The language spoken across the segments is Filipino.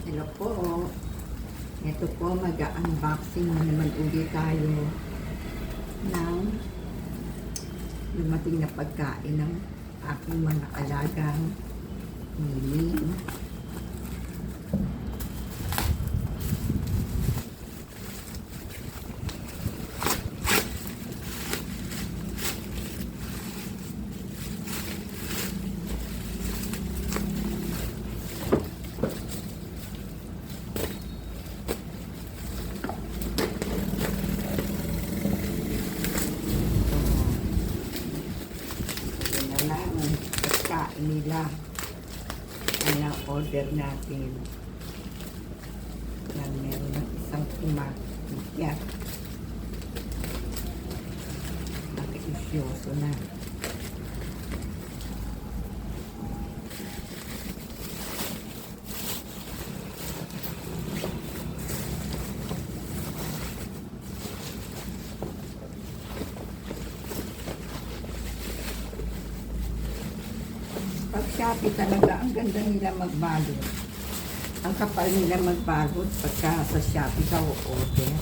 Hello po. Ito po, mag-unboxing na naman ulit tayo ng lumating na pagkain ng aking mga alagang Mili. Pagkain nila ang order natin na meron ng isang kumakit nakikisyoso na pag Shopee talaga, ang ganda nila magbalot. Ang kapal nila magbalot pagka sa Shopee ka o-order.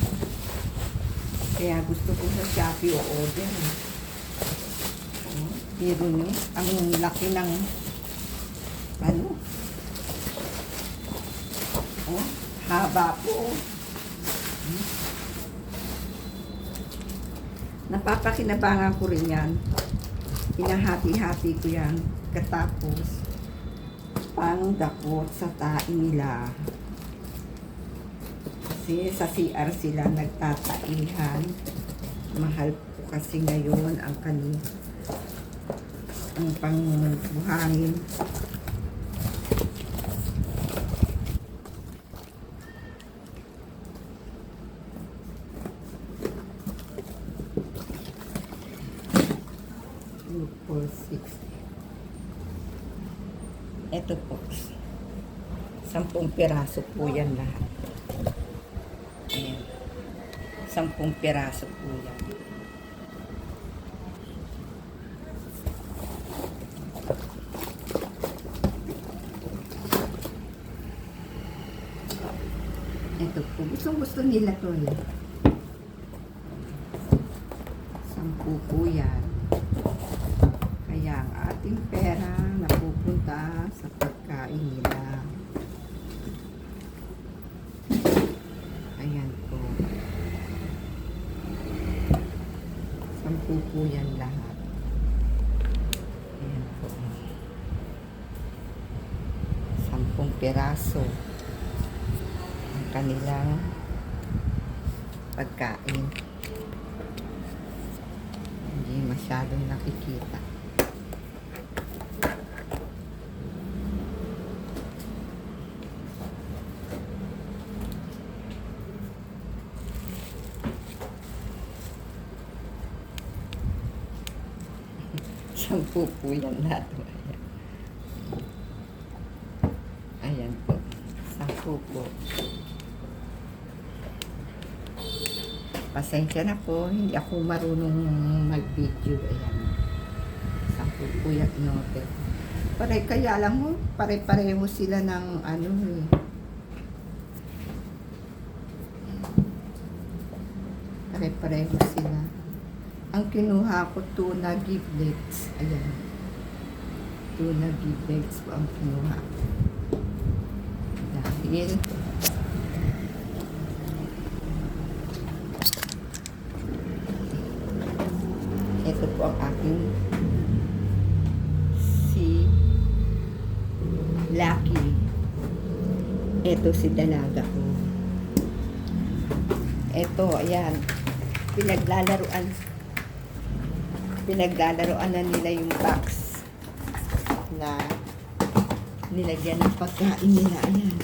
Kaya gusto ko sa Shopee o-order. Pero nyo, ang laki ng ano? Oh, haba po. Napapakinabangan ko rin yan. Hinahati-hati ko yan. Katapos, pangdakot sa tain nila. Kasi sa CR sila nagtataihan. Mahal po kasi ngayon ang ang pangbuhangin. Look for 60. Ito po. 10 piraso po yan lahat. Ayan. 10 piraso po yan. Ito po. Gusto nila to eh. 10 po yan. Kaya ang ating pera napupunta sa pagkain nila. Ayan po. 10 po yan lahat. Ayan po. 10 piraso ang kanilang pagkain. Hindi masyadong nakikita. Sampu po yan lahat. Ayan po. 10 po. Pasensya na po. Hindi ako marunong mag-video. Ayan. 10 po yan. Kaya lang mo, pare-pareho sila ng ano eh. Pare-pareho sila. Ang kinuha ko, tuna giblets. Ayan. Tuna giblets po ang kinuha. Dahil ito po ang aking si Lucky. Ito si dalaga ko. Ito, ayan. Pinaglalaroan na nila yung box na nilagyan ng pagkain nila. Ayan.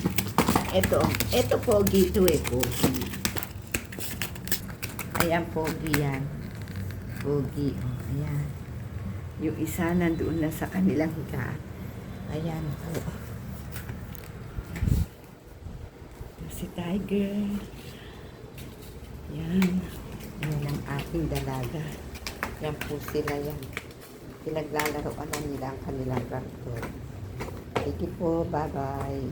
Ito pogi ito eh, pogi. Ayan, pogi yan. Pogi. Oh, ayan. Yung isa nandoon na sa kanilang higa. Ayan po. Si Tiger. Yan. Yan ang ating dalaga. Yan po sila yan. Pinaglalaroan na nila ang kanilang raptor. Thank you po. Bye-bye.